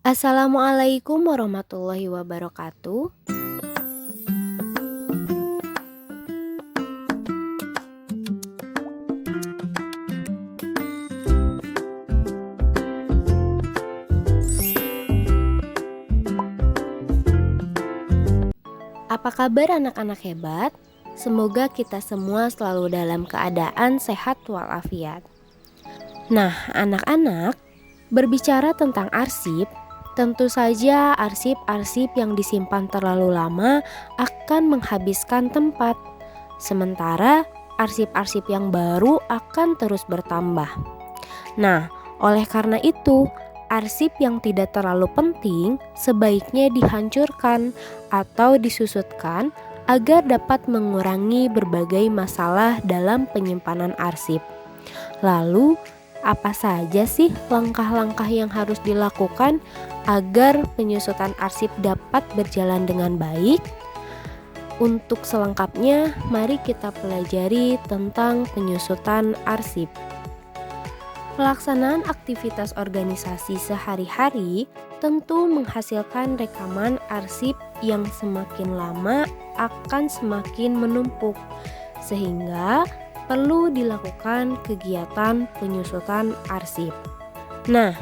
Assalamualaikum warahmatullahi wabarakatuh. Apa kabar anak-anak hebat? Semoga kita semua selalu dalam keadaan sehat walafiat. Nah, anak-anak, berbicara tentang arsip, tentu saja arsip-arsip yang disimpan terlalu lama akan menghabiskan tempat. Sementara arsip-arsip yang baru akan terus bertambah. Nah, oleh karena itu, arsip yang tidak terlalu penting sebaiknya dihancurkan atau disusutkan agar dapat mengurangi berbagai masalah dalam penyimpanan arsip. Lalu, apa saja sih langkah-langkah yang harus dilakukan agar penyusutan arsip dapat berjalan dengan baik? Untuk selengkapnya, mari kita pelajari tentang penyusutan arsip. Pelaksanaan aktivitas organisasi sehari-hari tentu menghasilkan rekaman arsip yang semakin lama akan semakin menumpuk, sehingga perlu dilakukan kegiatan penyusutan arsip. Nah,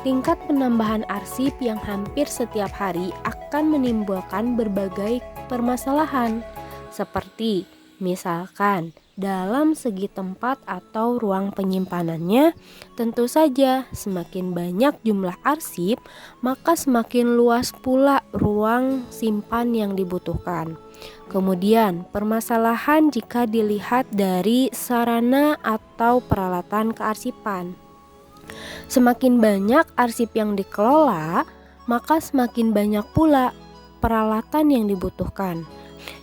tingkat penambahan arsip yang hampir setiap hari akan menimbulkan berbagai permasalahan, seperti misalkan dalam segi tempat atau ruang penyimpanannya. Tentu saja semakin banyak jumlah arsip, maka semakin luas pula ruang simpan yang dibutuhkan. Kemudian, permasalahan jika dilihat dari sarana atau peralatan kearsipan. Semakin banyak arsip yang dikelola, maka semakin banyak pula peralatan yang dibutuhkan.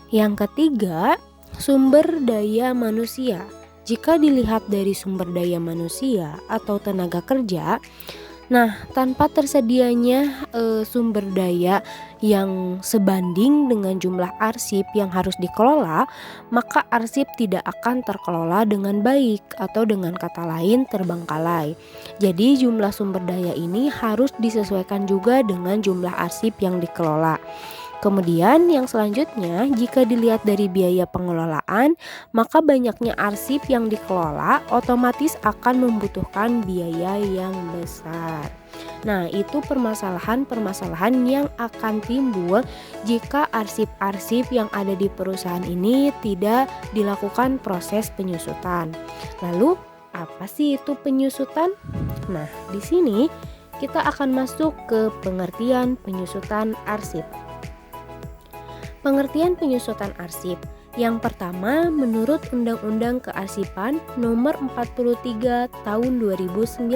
Yang ketiga, sumber daya manusia. Jika dilihat dari sumber daya manusia atau tenaga kerja, nah tanpa tersedianya sumber daya yang sebanding dengan jumlah arsip yang harus dikelola, maka arsip tidak akan terkelola dengan baik atau dengan kata lain terbengkalai. Jadi jumlah sumber daya ini harus disesuaikan juga dengan jumlah arsip yang dikelola. Kemudian yang selanjutnya, jika dilihat dari biaya pengelolaan, maka banyaknya arsip yang dikelola otomatis akan membutuhkan biaya yang besar. Nah, itu permasalahan-permasalahan yang akan timbul jika arsip-arsip yang ada di perusahaan ini tidak dilakukan proses penyusutan. Lalu, apa sih itu penyusutan? Nah, di sini kita akan masuk ke pengertian penyusutan arsip. Pengertian penyusutan arsip. Yang pertama, menurut Undang-Undang Kearsipan Nomor 43 Tahun 2009.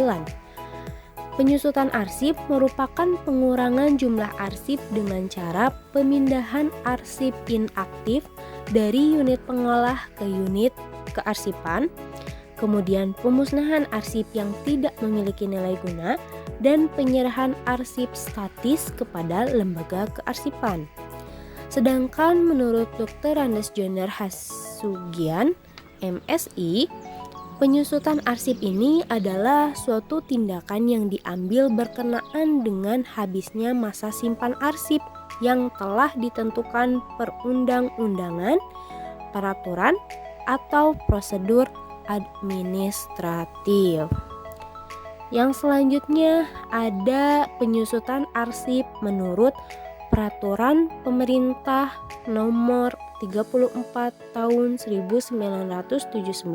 Penyusutan arsip merupakan pengurangan jumlah arsip dengan cara pemindahan arsip inaktif dari unit pengolah ke unit kearsipan, kemudian pemusnahan arsip yang tidak memiliki nilai guna, dan penyerahan arsip statis kepada lembaga kearsipan. Sedangkan menurut Dr. Andes Joner Hasugian, MSI, penyusutan arsip ini adalah suatu tindakan yang diambil berkenaan dengan habisnya masa simpan arsip yang telah ditentukan perundang-undangan, peraturan, atau prosedur administratif. Yang selanjutnya ada penyusutan arsip menurut Peraturan Pemerintah Nomor 34 Tahun 1979.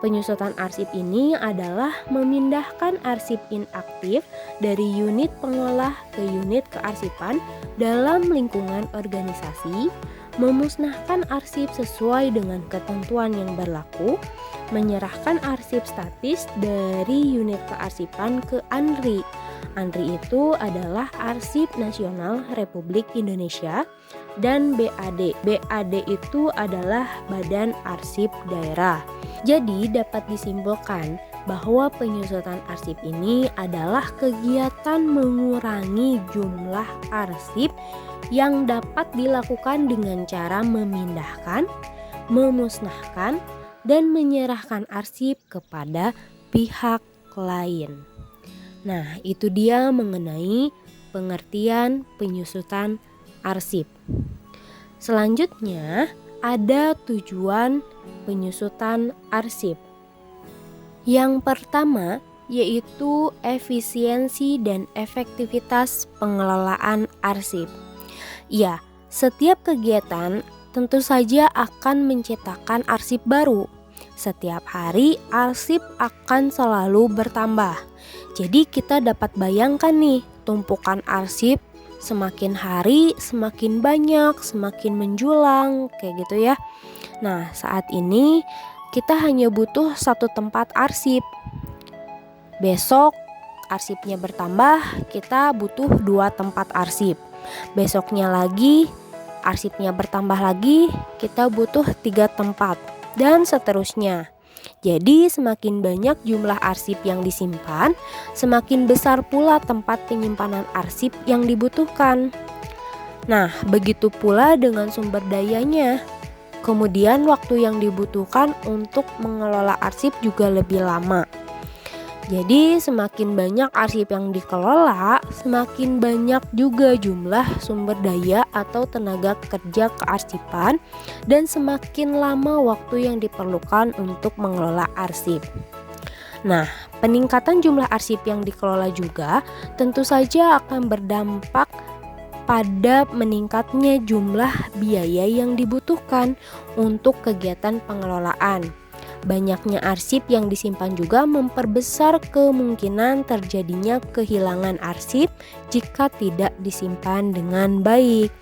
Penyusutan arsip ini adalah memindahkan arsip inaktif dari unit pengolah ke unit kearsipan dalam lingkungan organisasi, memusnahkan arsip sesuai dengan ketentuan yang berlaku, menyerahkan arsip statis dari unit kearsipan ke ANRI. ANRI itu adalah Arsip Nasional Republik Indonesia, dan BAD. BAD itu adalah Badan Arsip Daerah. Jadi dapat disimpulkan bahwa penyusutan arsip ini adalah kegiatan mengurangi jumlah arsip yang dapat dilakukan dengan cara memindahkan, memusnahkan, dan menyerahkan arsip kepada pihak lain. Nah, itu dia mengenai pengertian penyusutan arsip. Selanjutnya, ada tujuan penyusutan arsip. Yang pertama yaitu efisiensi dan efektivitas pengelolaan arsip. Ya, setiap kegiatan tentu saja akan menciptakan arsip baru. Setiap hari arsip akan selalu bertambah. Jadi kita dapat bayangkan nih, tumpukan arsip semakin hari semakin banyak, semakin menjulang kayak gitu ya. Nah, saat ini kita hanya butuh satu tempat arsip. Besok arsipnya bertambah, kita butuh 2 tempat arsip. Besoknya lagi arsipnya bertambah lagi, kita butuh 3 tempat, dan seterusnya. Jadi semakin banyak jumlah arsip yang disimpan, semakin besar pula tempat penyimpanan arsip yang dibutuhkan. Nah, begitu pula dengan sumber dayanya. Kemudian waktu yang dibutuhkan untuk mengelola arsip juga lebih lama. Jadi semakin banyak arsip yang dikelola, semakin banyak juga jumlah sumber daya atau tenaga kerja kearsipan, dan semakin lama waktu yang diperlukan untuk mengelola arsip. Nah, peningkatan jumlah arsip yang dikelola juga tentu saja akan berdampak pada meningkatnya jumlah biaya yang dibutuhkan untuk kegiatan pengelolaan. Banyaknya arsip yang disimpan juga memperbesar kemungkinan terjadinya kehilangan arsip jika tidak disimpan dengan baik.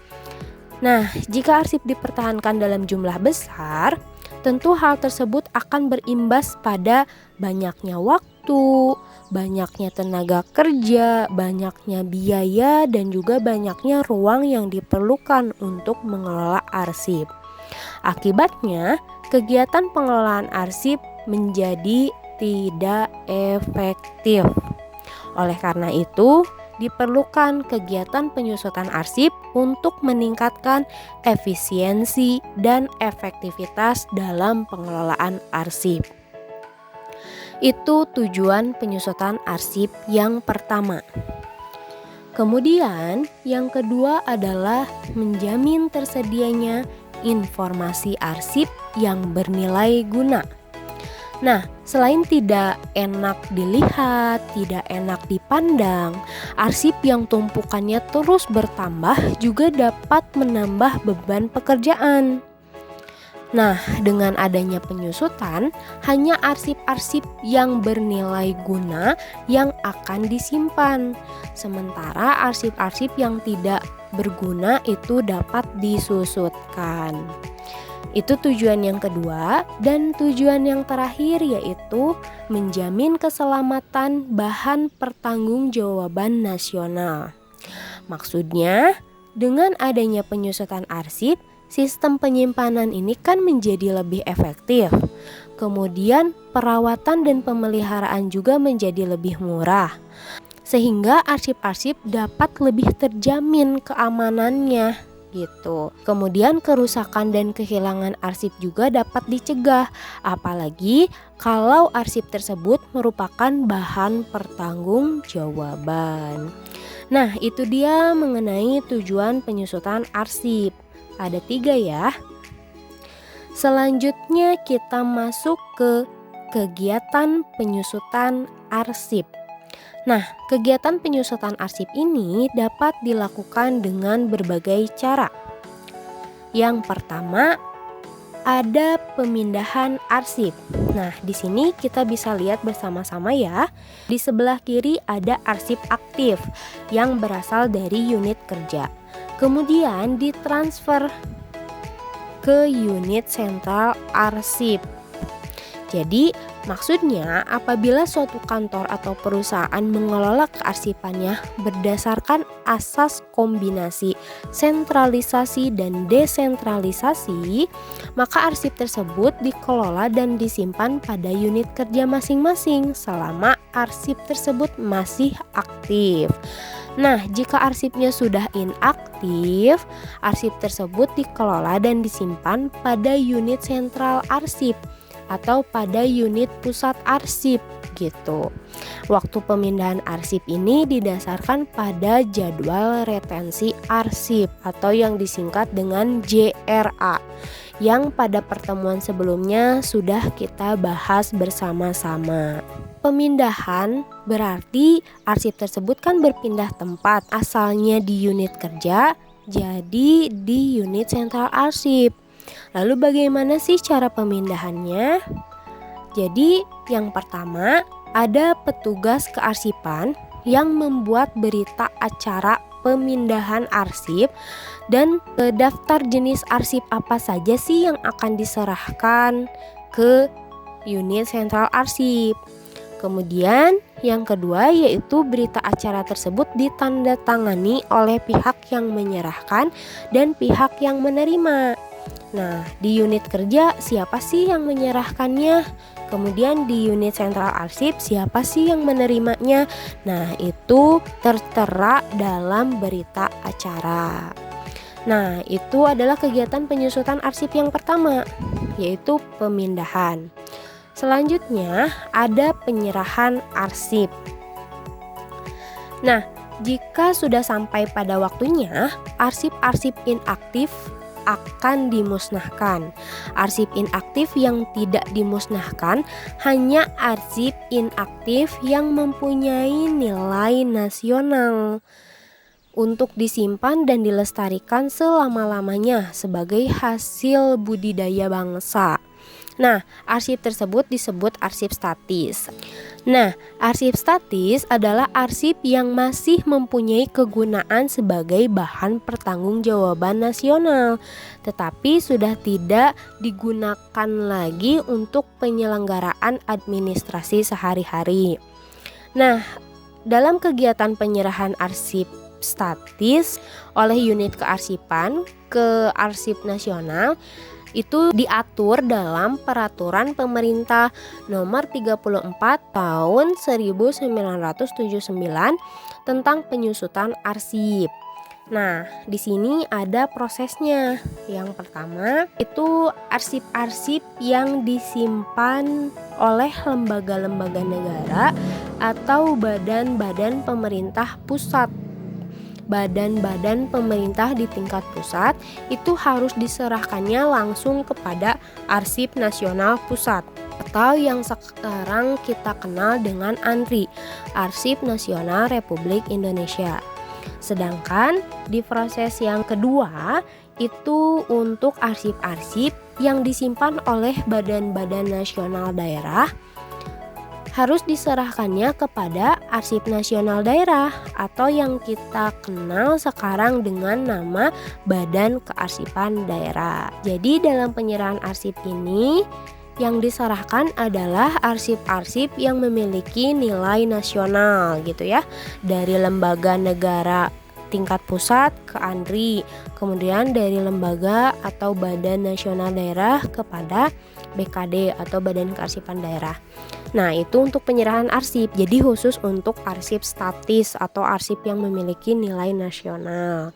Nah, jika arsip dipertahankan dalam jumlah besar, tentu hal tersebut akan berimbas pada banyaknya waktu, banyaknya tenaga kerja, banyaknya biaya, dan juga banyaknya ruang yang diperlukan untuk mengelola arsip. Akibatnya, kegiatan pengelolaan arsip menjadi tidak efektif. Oleh karena itu, diperlukan kegiatan penyusutan arsip untuk meningkatkan efisiensi dan efektivitas dalam pengelolaan arsip. Itu tujuan penyusutan arsip yang pertama. Kemudian, yang kedua adalah menjamin tersedianya informasi arsip yang bernilai guna. Nah, selain tidak enak dilihat, tidak enak dipandang, arsip yang tumpukannya terus bertambah juga dapat menambah beban pekerjaan. Nah, dengan adanya penyusutan, hanya arsip-arsip yang bernilai guna yang akan disimpan. Sementara arsip-arsip yang tidak berguna itu dapat disusutkan. Itu tujuan yang kedua, dan tujuan yang terakhir yaitu menjamin keselamatan bahan pertanggungjawaban nasional. Maksudnya, dengan adanya penyusutan arsip, sistem penyimpanan ini kan menjadi lebih efektif. Kemudian perawatan dan pemeliharaan juga menjadi lebih murah, sehingga arsip-arsip dapat lebih terjamin keamanannya gitu. Kemudian kerusakan dan kehilangan arsip juga dapat dicegah, apalagi kalau arsip tersebut merupakan bahan pertanggungjawaban. Nah, itu dia mengenai tujuan penyusutan arsip. Ada 3 ya. Selanjutnya kita masuk ke kegiatan penyusutan arsip. Nah, kegiatan penyusutan arsip ini dapat dilakukan dengan berbagai cara. Yang pertama, ada pemindahan arsip. Nah, di sini kita bisa lihat bersama-sama ya. Di sebelah kiri ada arsip aktif yang berasal dari unit kerja. Kemudian ditransfer ke unit sentral arsip. Jadi maksudnya apabila suatu kantor atau perusahaan mengelola kearsipannya berdasarkan asas kombinasi sentralisasi dan desentralisasi, maka arsip tersebut dikelola dan disimpan pada unit kerja masing-masing selama arsip tersebut masih aktif. Nah, jika arsipnya sudah inaktif, arsip tersebut dikelola dan disimpan pada unit sentral arsip atau pada unit pusat arsip gitu. Waktu pemindahan arsip ini didasarkan pada jadwal retensi arsip atau yang disingkat dengan JRA, yang pada pertemuan sebelumnya sudah kita bahas bersama-sama. Pemindahan berarti arsip tersebut kan berpindah tempat, asalnya di unit kerja jadi di unit sentral arsip. Lalu bagaimana sih cara pemindahannya? Jadi yang pertama, ada petugas kearsipan yang membuat berita acara pemindahan arsip dan daftar jenis arsip apa saja sih yang akan diserahkan ke unit sentral arsip. Kemudian yang kedua yaitu berita acara tersebut ditandatangani oleh pihak yang menyerahkan dan pihak yang menerima. Nah, di unit kerja siapa sih yang menyerahkannya? Kemudian di unit sentral arsip siapa sih yang menerimanya? Nah, itu tertera dalam berita acara. Nah, itu adalah kegiatan penyusutan arsip yang pertama, yaitu pemindahan. Selanjutnya ada penyerahan arsip. Nah, jika sudah sampai pada waktunya, arsip-arsip inaktif akan dimusnahkan. Arsip inaktif yang tidak dimusnahkan hanya arsip inaktif yang mempunyai nilai nasional untuk disimpan dan dilestarikan selama-lamanya sebagai hasil budidaya bangsa. Nah, arsip tersebut disebut arsip statis. Nah, arsip statis adalah arsip yang masih mempunyai kegunaan sebagai bahan pertanggungjawaban nasional, tetapi sudah tidak digunakan lagi untuk penyelenggaraan administrasi sehari-hari. Nah, dalam kegiatan penyerahan arsip statis oleh unit kearsipan ke arsip nasional itu diatur dalam Peraturan Pemerintah Nomor 34 Tahun 1979 tentang penyusutan arsip. Nah, di sini ada prosesnya. Yang pertama itu arsip-arsip yang disimpan oleh lembaga-lembaga negara atau badan-badan pemerintah pusat. Badan-badan pemerintah di tingkat pusat itu harus diserahkannya langsung kepada Arsip Nasional Pusat atau yang sekarang kita kenal dengan ANRI, Arsip Nasional Republik Indonesia. Sedangkan di proses yang kedua itu untuk arsip-arsip yang disimpan oleh badan-badan nasional daerah harus diserahkannya kepada Arsip Nasional Daerah atau yang kita kenal sekarang dengan nama Badan Kearsipan Daerah. Jadi dalam penyerahan arsip ini yang diserahkan adalah arsip-arsip yang memiliki nilai nasional gitu ya, dari lembaga negara tingkat pusat ke ANRI, kemudian dari lembaga atau Badan Nasional Daerah kepada BKD atau Badan Kearsipan Daerah. Nah, itu untuk penyerahan arsip. Jadi khusus untuk arsip statis atau arsip yang memiliki nilai nasional.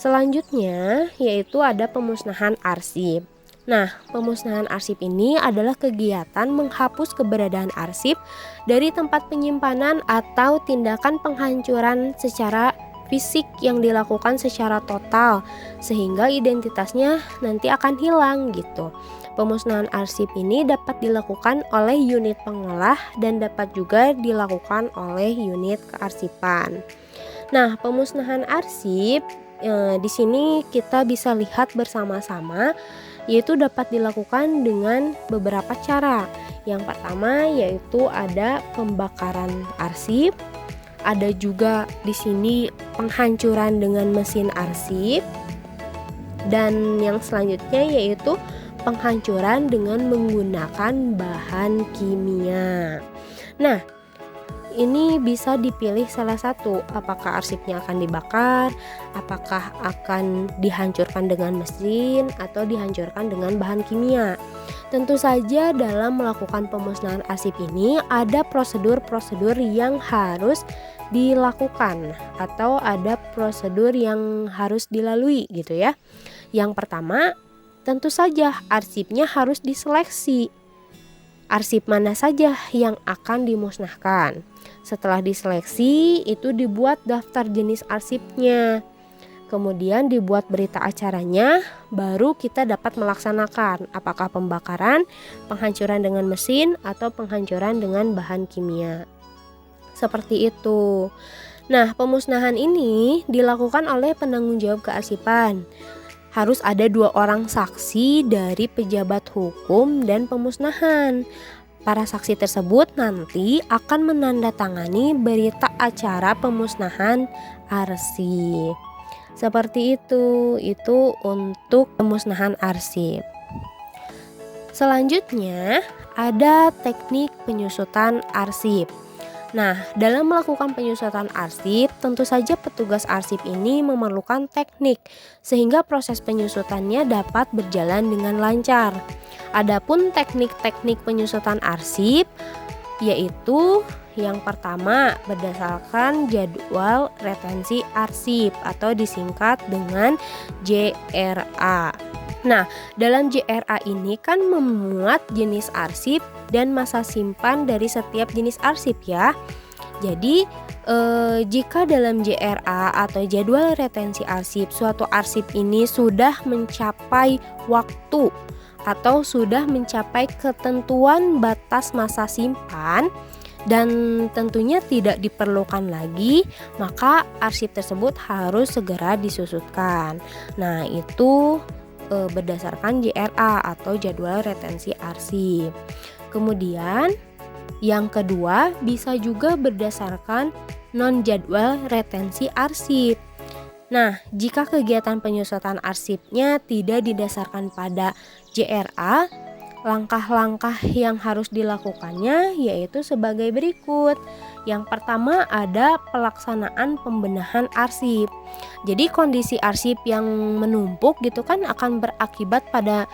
Selanjutnya yaitu ada pemusnahan arsip. Nah, pemusnahan arsip ini adalah kegiatan menghapus keberadaan arsip dari tempat penyimpanan atau tindakan penghancuran secara fisik yang dilakukan secara total sehingga identitasnya nanti akan hilang gitu. Pemusnahan arsip ini dapat dilakukan oleh unit pengolah dan dapat juga dilakukan oleh unit kearsipan. Nah, pemusnahan arsip di sini kita bisa lihat bersama-sama, yaitu dapat dilakukan dengan beberapa cara. Yang pertama yaitu ada pembakaran arsip, ada juga di sini penghancuran dengan mesin arsip, dan yang selanjutnya yaitu penghancuran dengan menggunakan bahan kimia. Nah, ini bisa dipilih salah satu, apakah arsipnya akan dibakar, apakah akan dihancurkan dengan mesin atau dihancurkan dengan bahan kimia. Tentu saja dalam melakukan pemusnahan arsip ini ada prosedur-prosedur yang harus dilakukan atau ada prosedur yang harus dilalui gitu ya. Yang pertama, tentu saja arsipnya harus diseleksi. arsip mana saja yang akan dimusnahkan. Setelah diseleksi, itu dibuat daftar jenis arsipnya. Kemudian dibuat berita acaranya, baru kita dapat melaksanakan apakah pembakaran, penghancuran dengan mesin, atau penghancuran dengan bahan kimia. Seperti itu. Nah, pemusnahan ini dilakukan oleh penanggung jawab kearsipan. Harus ada 2 orang saksi dari pejabat hukum dan pemusnahan. Para saksi tersebut nanti akan menandatangani berita acara pemusnahan arsip. Seperti itu untuk pemusnahan arsip. Selanjutnya ada teknik penyusutan arsip. Nah, dalam melakukan penyusutan arsip, tentu saja petugas arsip ini memerlukan teknik sehingga proses penyusutannya dapat berjalan dengan lancar. Adapun teknik-teknik penyusutan arsip yaitu yang pertama berdasarkan jadwal retensi arsip atau disingkat dengan JRA. Nah, dalam JRA ini kan memuat jenis arsip dan masa simpan dari setiap jenis arsip ya. Jadi jika dalam JRA atau jadwal retensi arsip suatu arsip ini sudah mencapai waktu atau sudah mencapai ketentuan batas masa simpan dan tentunya tidak diperlukan lagi, maka arsip tersebut harus segera disusutkan. Nah, itu berdasarkan JRA atau jadwal retensi arsip. Kemudian yang kedua bisa juga berdasarkan non-jadwal retensi arsip. Nah, jika kegiatan penyusutan arsipnya tidak didasarkan pada JRA, langkah-langkah yang harus dilakukannya yaitu sebagai berikut. Yang pertama ada pelaksanaan pembenahan arsip. Jadi kondisi arsip yang menumpuk gitu kan akan berakibat pada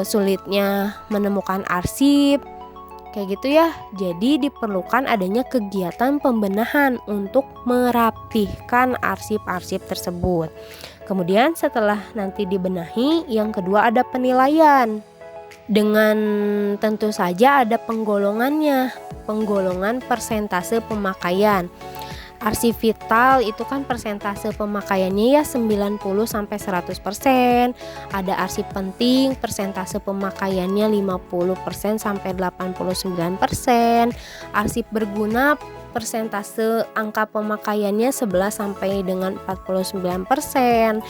sulitnya menemukan arsip. Kayak gitu ya. Jadi diperlukan adanya kegiatan pembenahan untuk merapihkan arsip-arsip tersebut. Kemudian setelah nanti dibenahi, yang kedua ada penilaian. Dengan tentu saja ada penggolongannya, penggolongan persentase pemakaian. Arsip vital itu kan persentase pemakaiannya ya 90-100%. Ada arsip penting persentase pemakaiannya 50% sampai 89%. Arsip berguna persentase angka pemakaiannya 11 sampai dengan 49%.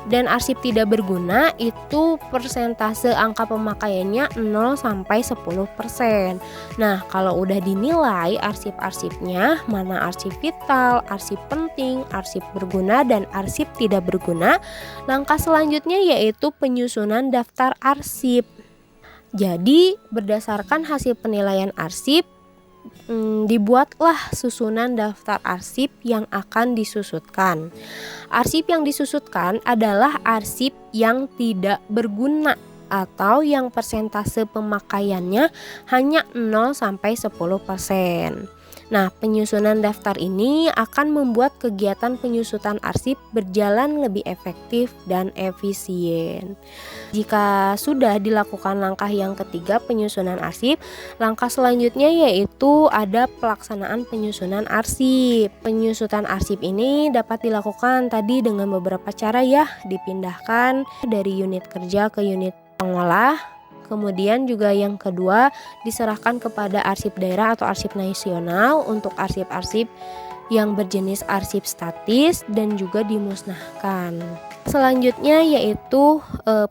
Dan arsip tidak berguna itu persentase angka pemakaiannya 0 sampai 10%. Nah, kalau udah dinilai arsip-arsipnya mana arsip vital, arsip penting, arsip berguna dan arsip tidak berguna, langkah selanjutnya yaitu penyusunan daftar arsip. Jadi, berdasarkan hasil penilaian arsip, dibuatlah susunan daftar arsip yang akan disusutkan. Arsip yang disusutkan adalah arsip yang tidak berguna atau yang persentase pemakaiannya hanya 0 sampai 10%. Nah, penyusunan daftar ini akan membuat kegiatan penyusutan arsip berjalan lebih efektif dan efisien. Jika sudah dilakukan langkah yang ketiga penyusunan arsip, langkah selanjutnya yaitu ada pelaksanaan penyusunan arsip. Penyusutan arsip ini dapat dilakukan tadi dengan beberapa cara ya, dipindahkan dari unit kerja ke unit pengolah. Kemudian juga yang kedua diserahkan kepada arsip daerah atau arsip nasional untuk arsip-arsip yang berjenis arsip statis dan juga dimusnahkan. Selanjutnya yaitu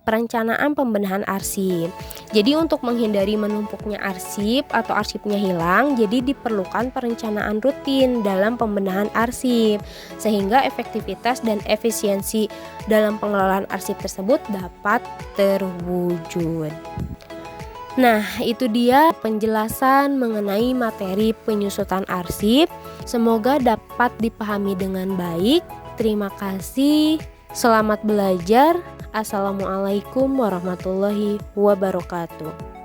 perencanaan pembenahan arsip. Jadi untuk menghindari menumpuknya arsip atau arsipnya hilang, jadi diperlukan perencanaan rutin dalam pembenahan arsip sehingga efektivitas dan efisiensi dalam pengelolaan arsip tersebut dapat terwujud. Nah, itu dia penjelasan mengenai materi penyusutan arsip. Semoga dapat dipahami dengan baik. Terima kasih. Selamat belajar. Assalamualaikum warahmatullahi wabarakatuh.